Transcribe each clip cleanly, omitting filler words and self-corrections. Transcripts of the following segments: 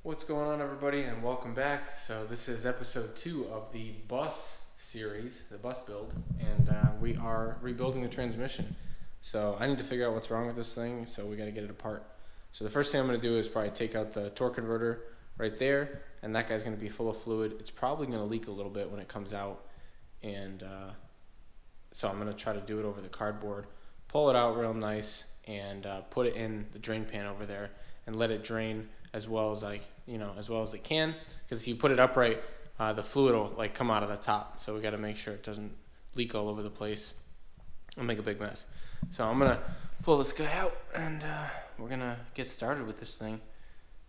What's going on, everybody, and welcome back. So this is episode 2 of the bus series, the bus build, and we are rebuilding the transmission. So I need to figure out what's wrong with this thing, so we got to get it apart. So the first thing I'm going to do is probably take out the torque converter right there, and that guy's going to be full of fluid. It's probably going to leak a little bit when it comes out, and so I'm going to try to do it over the cardboard, pull it out real nice, and put it in the drain pan over there and let it drain as well as it can, because if you put it upright, the fluid will come out of the top. So we got to make sure it doesn't leak all over the place and make a big mess. So I'm gonna pull this guy out, and we're gonna get started with this thing.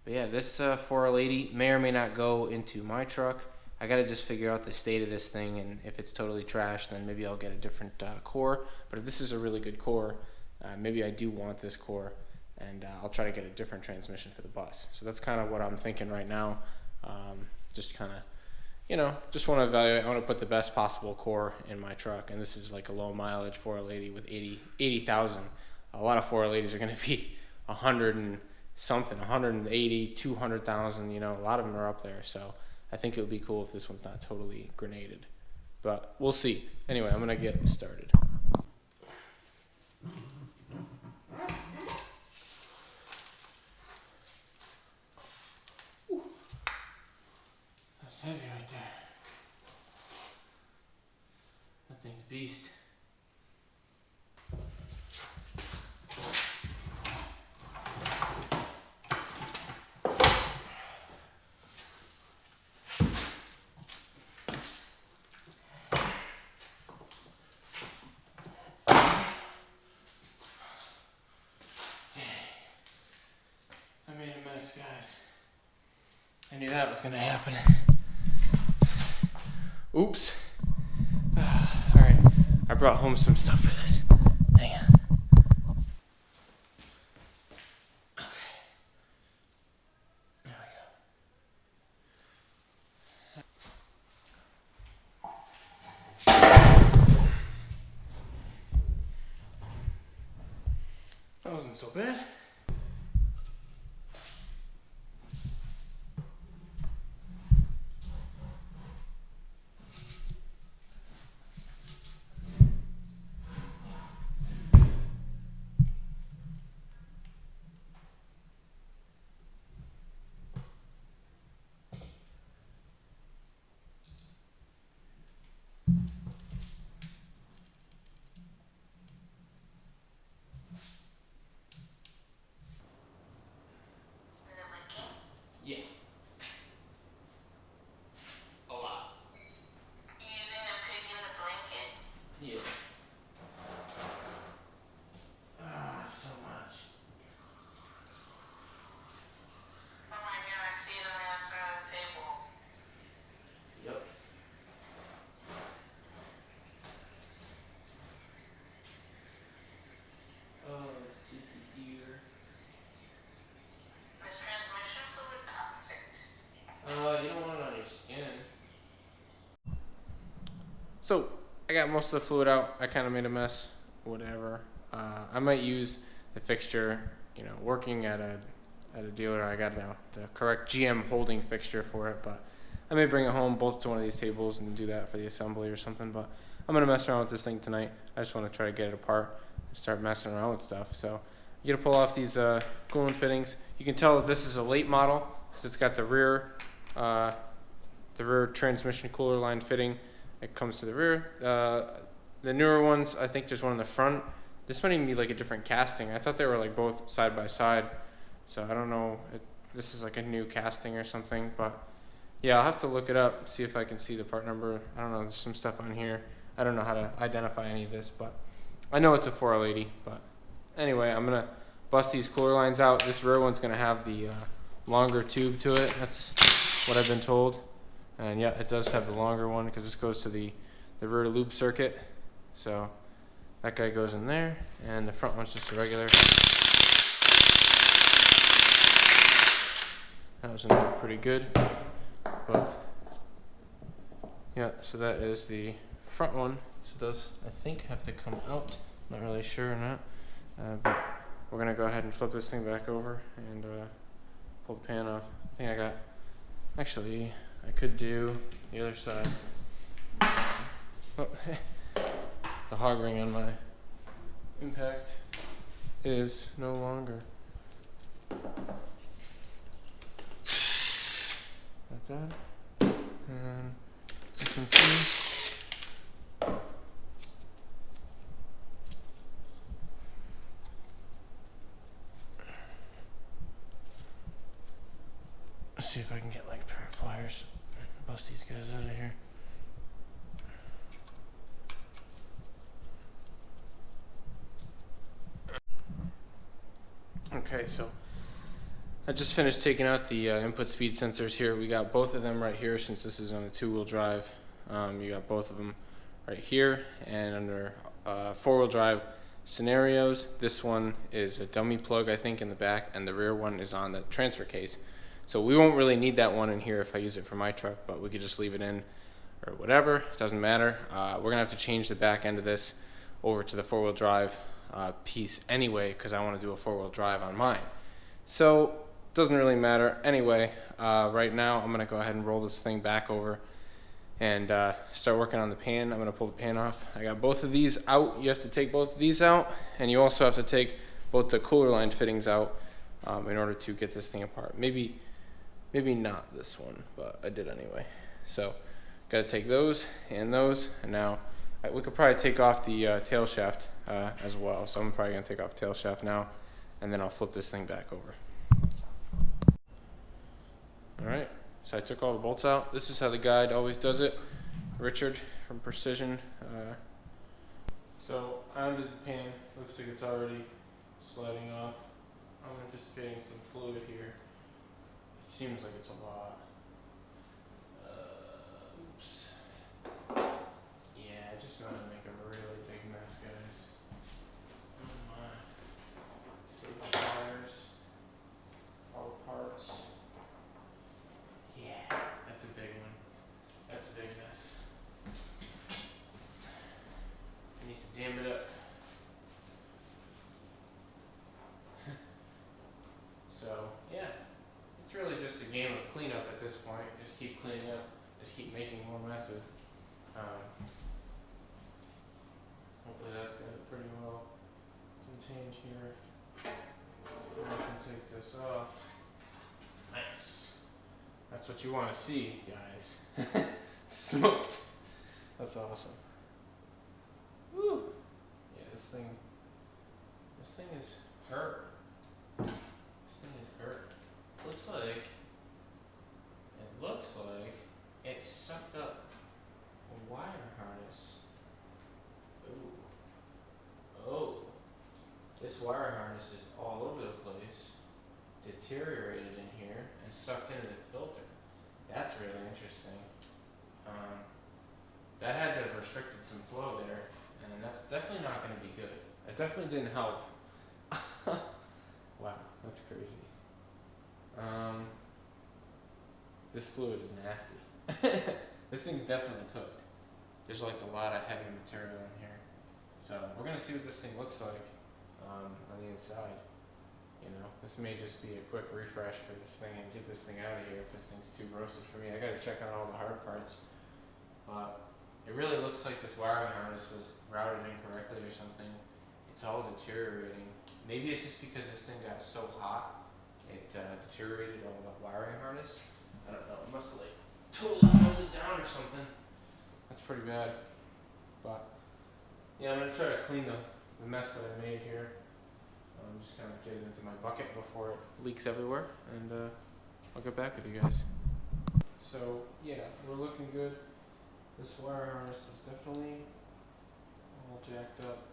But yeah, this 4L80 may or may not go into my truck. I gotta just figure out the state of this thing, and if it's totally trash, then maybe I'll get a different core. But if this is a really good core, maybe I do want this core, and I'll try to get a different transmission for the bus. So that's kind of what I'm thinking right now. Just kind of, just want to evaluate. I want to put the best possible core in my truck, and this is like a low mileage 4L80 with 80,000. A lot of 4L80s are going to be 100 and something, 180, 200,000. A lot of them are up there. So I think it would be cool if this one's not totally grenaded, but we'll see. Anyway, I'm gonna get started. Heavy right there. That thing's beast. I made a mess, guys. I knew that was gonna happen. Oops. Alright, I brought home some stuff for this. Hang on. Okay. There we go. That wasn't so bad. Yeah. A lot. You using the pig in the blanket? Yeah. So much. Oh my god, I see it on the outside of the table. Yep. Oh, dear. Is transmission fluid toxic? You don't want it on your skin. So, I got most of the fluid out. I kind of made a mess. Whatever. I might use the fixture, working at a dealer. I got the correct GM holding fixture for it, but I may bring it home, bolt to one of these tables, and do that for the assembly or something. But I'm going to mess around with this thing tonight. I just want to try to get it apart and start messing around with stuff. So you got to pull off these coolant fittings. You can tell that this is a late model because it's got the rear transmission cooler line fitting. It comes to the rear. The newer ones, I think there's one in the front. This might even be like a different casting. I thought they were like both side by side. So I don't know. This is like a new casting or something. But yeah, I'll have to look it up, see if I can see the part number. I don't know. There's some stuff on here. I don't know how to identify any of this, but I know it's a 4L80. But anyway, I'm going to bust these cooler lines out. This rear one's going to have the longer tube to it. That's what I've been told. And yeah, it does have the longer one because this goes to the rear loop circuit. So that guy goes in there, and the front one's just a regular. That was in there pretty good. But yeah, so that is the front one. So those, I think, have to come out. Not really sure or not. But we're going to go ahead and flip this thing back over and pull the pan off. I think I got, actually, I could do the other side. Oh, the hog ring on my impact is no longer. Like that. And this one too. Let's see if I can get like a pair of pliers and bust these guys out of here. Okay, so I just finished taking out the input speed sensors here. We got both of them right here since this is on a two-wheel drive. You got both of them right here, and under four-wheel drive scenarios, this one is a dummy plug, I think, in the back, and the rear one is on the transfer case. So we won't really need that one in here if I use it for my truck, but we could just leave it in or whatever, doesn't matter. We're gonna have to change the back end of this over to the four-wheel drive piece anyway, because I want to do a four-wheel drive on mine. So doesn't really matter anyway. Right now I'm gonna go ahead and roll this thing back over and start working on the pan. I'm gonna pull the pan off. I got both of these out. You have to take both of these out, and you also have to take both the cooler line fittings out in order to get this thing apart. Maybe not this one, but I did anyway. So got to take those, and now we could probably take off the tail shaft as well. So I'm probably gonna take off the tail shaft now, and then I'll flip this thing back over. All right, so I took all the bolts out. This is how the guide always does it. Richard from Precision. So I undid the pan. Looks like it's already sliding off. I'm anticipating some fluid here. It seems like it's a lot. Oops. Yeah, I just know how to make a really big mess, guys. Oh my. Safety wires. All the parts. Yeah, that's a big one. That's a big mess. I need to dam it up. So, yeah. It's really just a game of cleanup at this point. Just keep cleaning up. Just keep making more messes. Hopefully that's got it pretty well contained here. And I can take this off. Nice. That's what you want to see, guys. Smoked. That's awesome. Woo. Yeah, this thing is hurt. This thing is hurt. It looks like it sucked up a wire harness. Ooh. Oh. This wire harness is all over the place. Deteriorated in here and sucked into the filter. That's really interesting. That had to have restricted some flow there, and that's definitely not going to be good. It definitely didn't help. Wow, that's crazy. This fluid is nasty. This thing's definitely cooked. There's like a lot of heavy material in here. So we're gonna see what this thing looks like on the inside. You know, this may just be a quick refresh for this thing and get this thing out of here if this thing's too roasted for me. I gotta check on all the hard parts. It really looks like this wiring harness was routed incorrectly or something. It's all deteriorating. Maybe it's just because this thing got so hot, it deteriorated all the wiring harness. I don't know, it must have like totally melted down or something. That's pretty bad. But yeah, I'm gonna try to clean the mess that I made here. I'm just gonna get it into my bucket before it leaks everywhere, and I'll get back with you guys. So yeah, we're looking good. This wire harness is definitely all jacked up.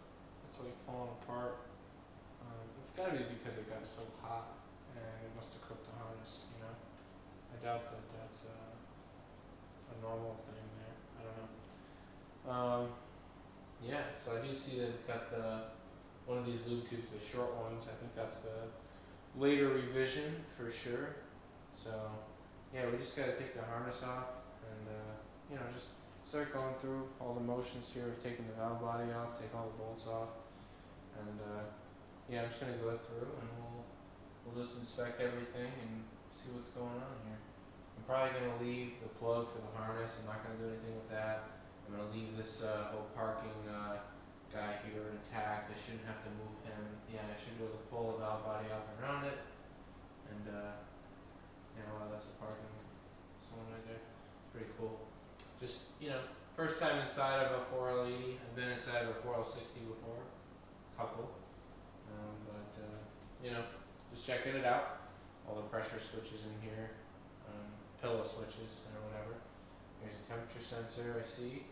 It's like falling apart. It's gotta be because it got so hot and it must have cooked the harness, you know. I doubt that that's a normal thing there. I don't know. Yeah, so I do see that it's got one of these lube tubes, the short ones. I think that's the later revision for sure. So yeah, we just gotta take the harness off and you know, just start going through all the motions here of taking the valve body off, take all the bolts off, and yeah, I'm just gonna go through and we'll just inspect everything and see what's going on here. I'm probably going to leave the plug for the harness. I'm not going to do anything with that. I'm going to leave this whole parking guy here intact. I shouldn't have to move him. Yeah, I should be able to pull the valve body out and around it. And yeah, well, that's the parking one right there. Pretty cool. Just, first time inside of a 4L80. I've been inside of a 4L60 before. Couple. But just checking it out. All the pressure switches in here. Pillow switches or whatever. There's a temperature sensor I see.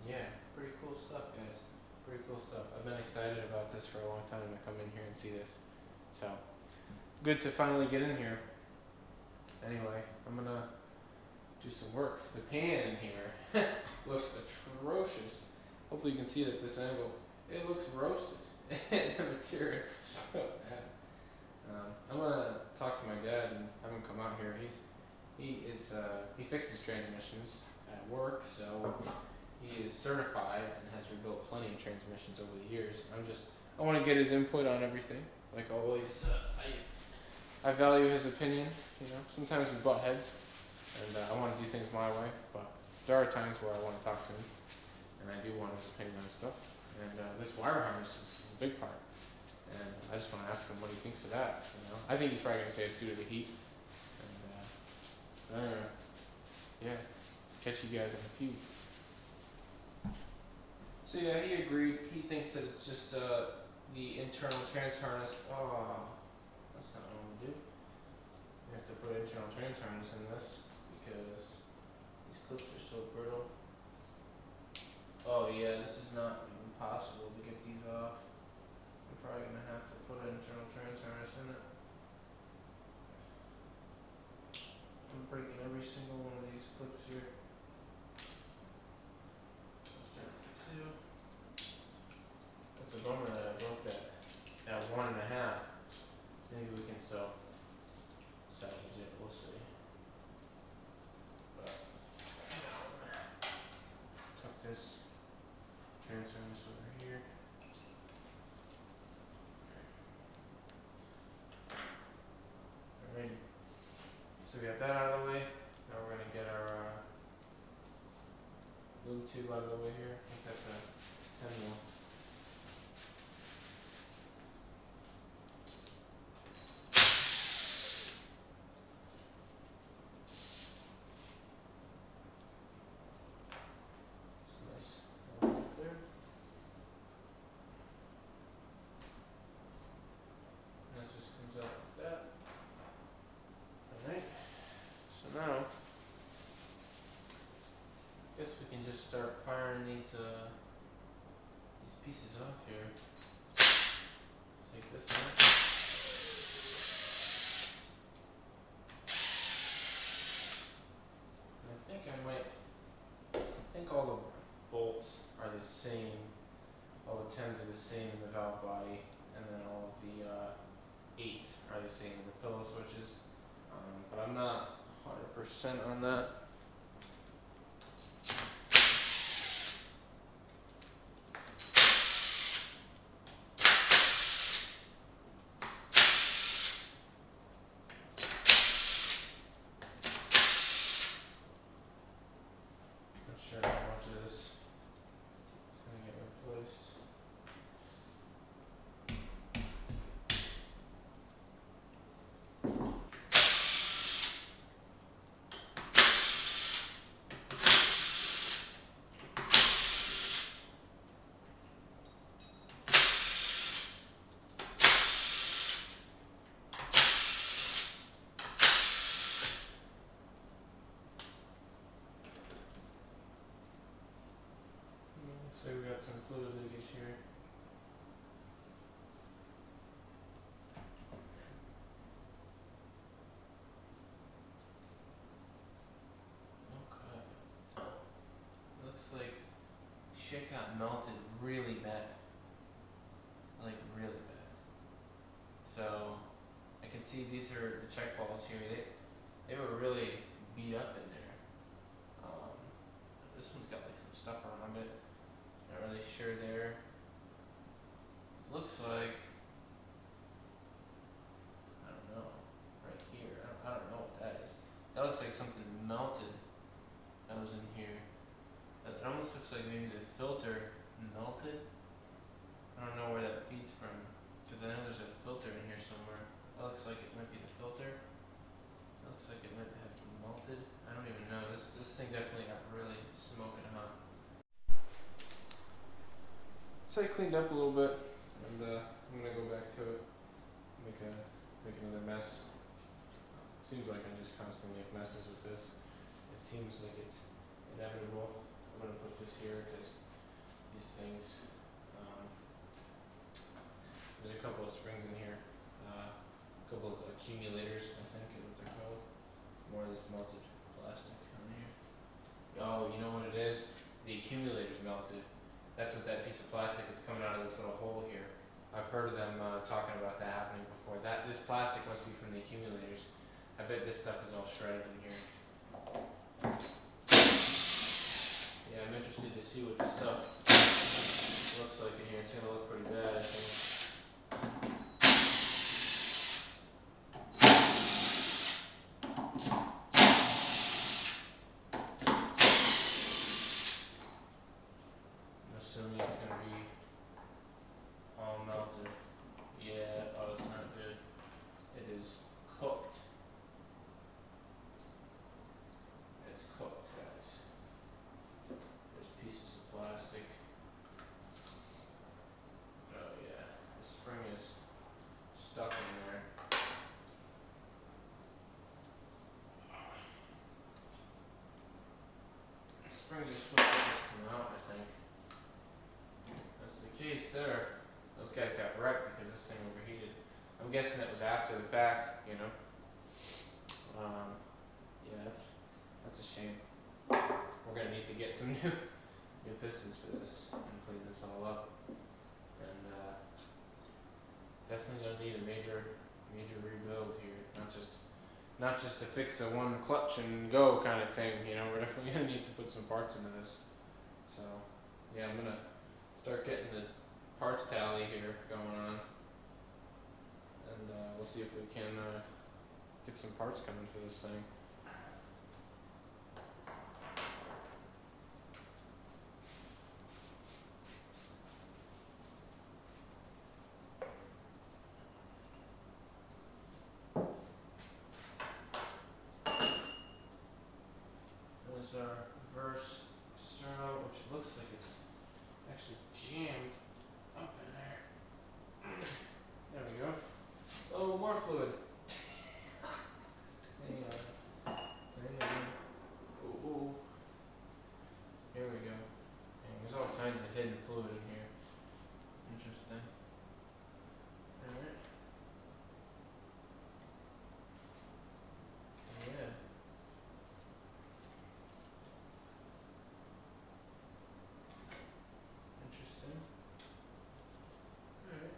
Yeah, pretty cool stuff, guys. Pretty cool stuff. I've been excited about this for a long time to come in here and see this. So, good to finally get in here. Anyway, I'm gonna do some work. The pan here looks atrocious. Hopefully you can see it at this angle. It looks roasted. The material is so bad. I'm gonna talk to my dad and have him come out here. He fixes transmissions at work, so he is certified and has rebuilt plenty of transmissions over the years. I want to get his input on everything. Like always, I value his opinion. Sometimes we butt heads, and I want to do things my way. But there are times where I want to talk to him, and I do want his opinion on stuff. And this wire harness is a big part. And I just want to ask him what he thinks of that. I think he's probably going to say it's due to the heat. And yeah, catch you guys in a few. So yeah, he agreed. He thinks that it's just the internal trans harness. Oh, that's not what I'm gonna do. We have to put internal trans harness in this because these clips are so brittle. Oh yeah, this is not even possible to get these off. I'm probably gonna have to put an internal trans harness in it. I'm breaking every single one of these clips here. That's a bummer that I broke that at 1.5. Maybe we can still salvage it. We'll see. But tuck this, transfer this over here. Alrighty. So we got that out of the way. Now we're gonna get our lube tube out of the way here. I think that's a 10 mil. Now, guess we can just start firing these pieces off here. Take this out. And I think all the bolts are the same. All the 10s are the same in the valve body, and then all of the 8s are the same in the pillow switches. But I'm not 100% on that. Not sure how much of this is going to get replaced. So we got some fluid leakage here. Okay. Looks like shit got melted really bad. Like really bad. So I can see these are the check balls here. They were really beat up in there. This one's got like some stuff around it. Not really sure there. Looks like, I don't know, melted. That was in here. It almost looks like maybe the filter melted. I don't know where that feeds from, because I know there's a filter in here somewhere. That looks like it might be the filter. It looks like it might have melted. I don't even know. This thing definitely got really smoking hot. So I cleaned up a little bit, and I'm gonna go back to it, make another mess. Seems like I just constantly make messes with this. It seems like it's inevitable. I'm gonna put this here because these things. There's a couple of springs in here, a couple of accumulators, I think is what they're called. More of this melted plastic on here. Oh, you know what it is? The accumulator's melted. That's what that piece of plastic is coming out of this little hole here. I've heard of them talking about that happening before. This plastic must be from the accumulators. I bet this stuff is all shredded in here. Yeah, I'm interested to see what this stuff looks like in here. It's gonna look pretty bad, I think. I'm assuming it's gonna be all melted. Yeah, oh, it's not good. It is cooked. It's cooked, guys. There's pieces of plastic. Oh yeah, the spring is stuck in there. The springs are supposed to just come out, I think. That's the case there. Those guys got wrecked because this thing overheated. I'm guessing that was after the fact, you know. Yeah, that's a shame. We're gonna need to get some new pistons for this and clean this all up. And definitely gonna need a major rebuild here. Not just to fix a one clutch and go kind of thing, you know. We're definitely gonna need to put some parts into this. So yeah, I'm gonna start getting the parts tally here going on, and we'll see if we can get some parts coming for this thing. There's our reverse servo, which looks like it's actually jammed up in there. There we go. Oh, more fluid. Hang on. Ooh. Here we go. Dang, there's all kinds of hidden fluid in here. Interesting. Alright. Yeah. Interesting. Alright.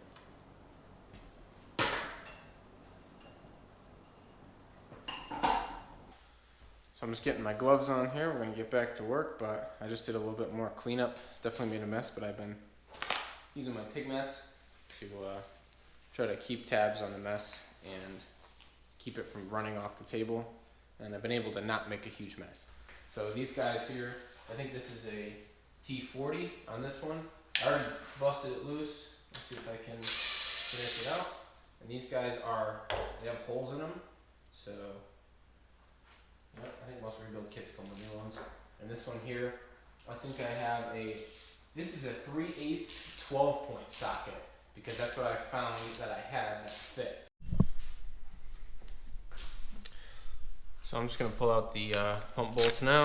So I'm just getting my gloves on here. We're gonna get back to work, but I just did a little bit more cleanup. Definitely made a mess, but I've been using my pig mats to try to keep tabs on the mess and keep it from running off the table. And I've been able to not make a huge mess. So these guys here, I think this is a T40 on this one. I already busted it loose. Let's see if I can finish it out. And these guys they have holes in them. So I think most rebuild kits come with new ones. And this one here, I think I have this is a 3/8 12-point socket, because that's what I found that I had that fit. So I'm just gonna pull out the pump bolts now.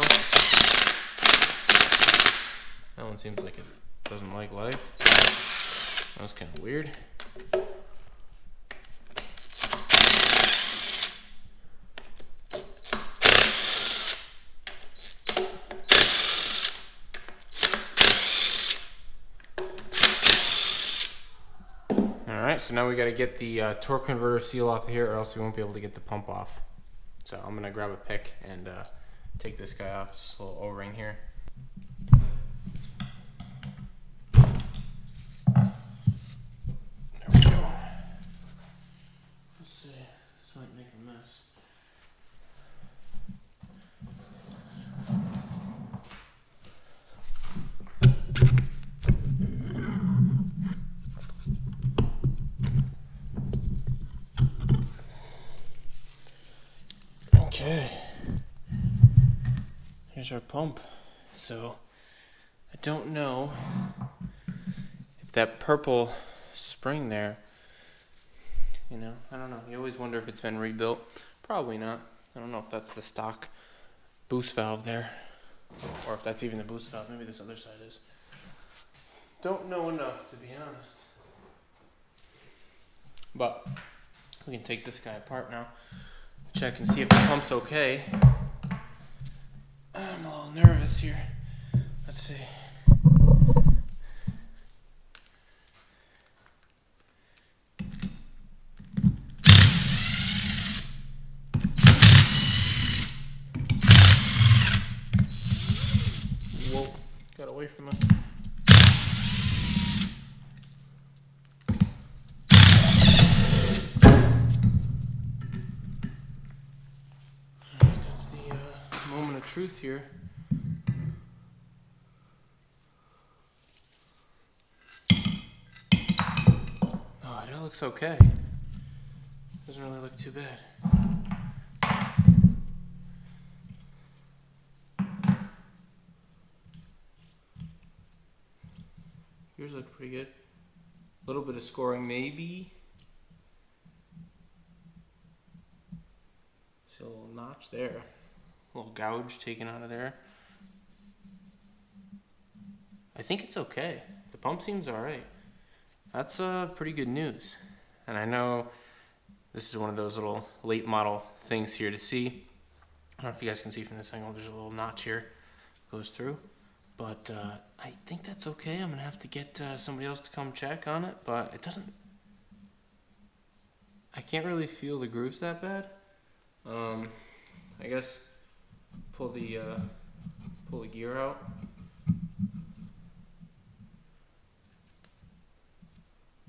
That one seems like it doesn't like life. That was kind of weird. Alright, so now we got to get the torque converter seal off of here, or else we won't be able to get the pump off. So I'm going to grab a pick and take this guy off, just a little O-ring here. There we go. Let's see, this might make a mess. Okay. Here's our pump. So I don't know if that purple spring there, I don't know. You always wonder if it's been rebuilt. Probably not. I don't know if that's the stock boost valve there, or if that's even the boost valve. Maybe this other side is. Don't know enough, to be honest. But we can take this guy apart now, check and see if the pump's okay. I'm a little nervous here. Let's see. Whoa, got away from us. That's the moment of truth here. Oh, that looks okay. Doesn't really look too bad. Yours look pretty good. A little bit of scoring, maybe. See a little notch there. A little gouge taken out of there. I think it's okay. The pump seems alright. That's pretty good news. And I know this is one of those little late model things here to see. I don't know if you guys can see from this angle, there's a little notch here. Goes through. But I think that's okay. I'm going to have to get somebody else to come check on it. But it doesn't... I can't really feel the grooves that bad. I guess pull the gear out.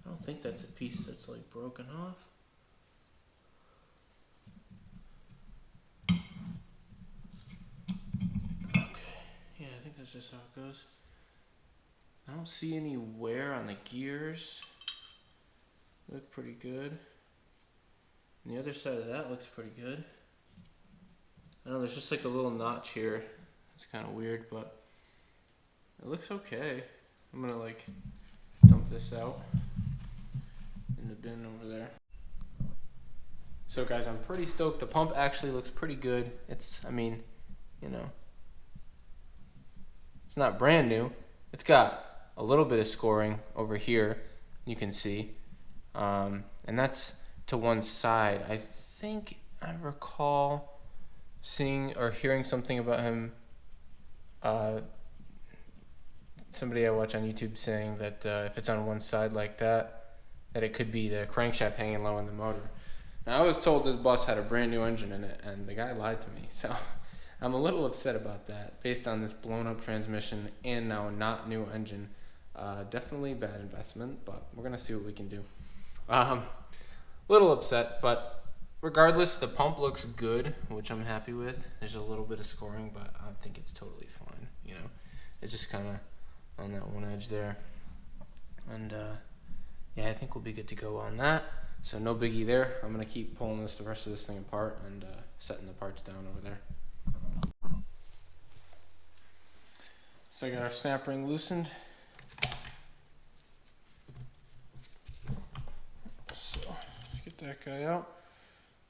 I don't think that's a piece that's like broken off. Yeah, I think that's just how it goes. I don't see any wear on the gears. Look pretty good. And the other side of that looks pretty good. I know there's just like a little notch here. It's kind of weird, but it looks okay. I'm gonna like dump this out in the bin over there. So guys, I'm pretty stoked. The pump actually looks pretty good. It's it's not brand new. It's got a little bit of scoring over here, you can see. And that's to one side. I think I recall seeing or hearing something about him, somebody I watch on YouTube saying that if it's on one side like that, that it could be the crankshaft hanging low in the motor. Now I was told this bus had a brand new engine in it, and the guy lied to me, so I'm a little upset about that, based on this blown up transmission and now a not new engine. Definitely bad investment, but we're gonna see what we can do. Little upset, but regardless, the pump looks good, which I'm happy with. There's a little bit of scoring, but I think it's totally fine. It's just kind of on that one edge there, and yeah, I think we'll be good to go on that. So no biggie there. I'm gonna keep pulling the rest of this thing apart and setting the parts down over there. So I got our snap ring loosened. So get that guy out.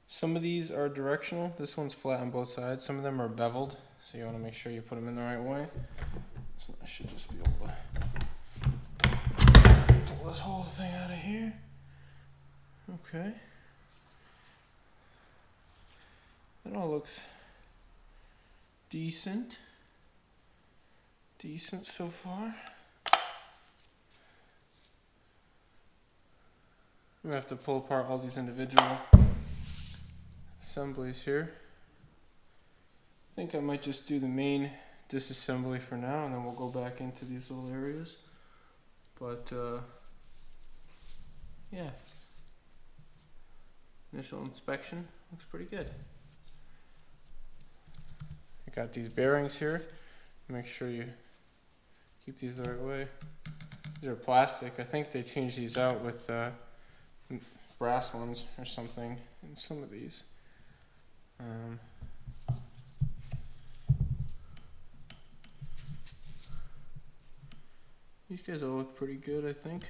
Some of these are directional. This one's flat on both sides. Some of them are beveled, so you want to make sure you put them in the right way. So I should just be able to pull this whole thing out of here. Okay. That all looks decent. Decent so far. I'm gonna have to pull apart all these individual assemblies here. I think I might just do the main disassembly for now, and then we'll go back into these little areas. But yeah, initial inspection looks pretty good. I got these bearings here. Make sure you keep these the right way. These are plastic. I think they changed these out with brass ones or something in some of these. These guys all look pretty good, I think.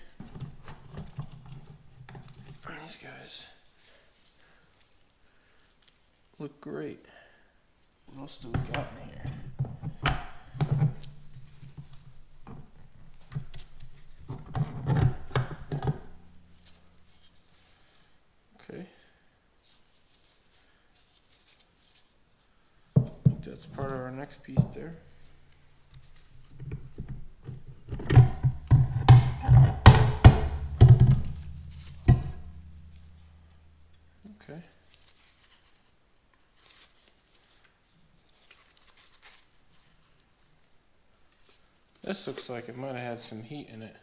These guys look great. What else do we got in here? Okay. I think that's part of our next piece there. Okay. This looks like it might have had some heat in it.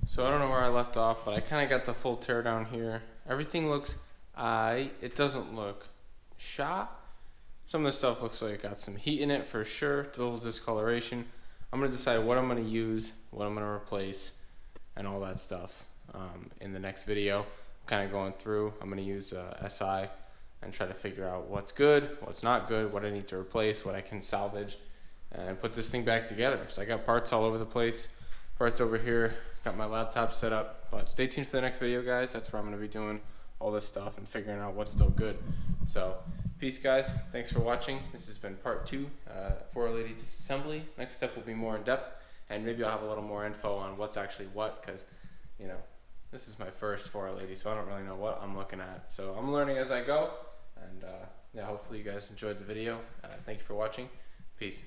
So I don't know where I left off, but I kind of got the full teardown here. Everything looks it doesn't look shot. Some of the stuff looks like it got some heat in it for sure, a little discoloration. I'm going to decide what I'm going to use, what I'm going to replace, and all that stuff in the next video. I'm kind of going through. I'm going to use SI and try to figure out what's good, what's not good, what I need to replace, what I can salvage, and put this thing back together. So I got parts all over the place, parts over here, got my laptop set up, but stay tuned for the next video, guys. That's where I'm going to be doing all this stuff and figuring out what's still good. So peace, guys. Thanks for watching. This has been part 2 for Lady Disassembly. Next step will be more in depth, and maybe I'll have a little more info on what's actually what, because you know, this is my first 4 lady, so I don't really know what I'm looking at. So I'm learning as I go, and yeah, hopefully you guys enjoyed the video. Thank you for watching. Peace.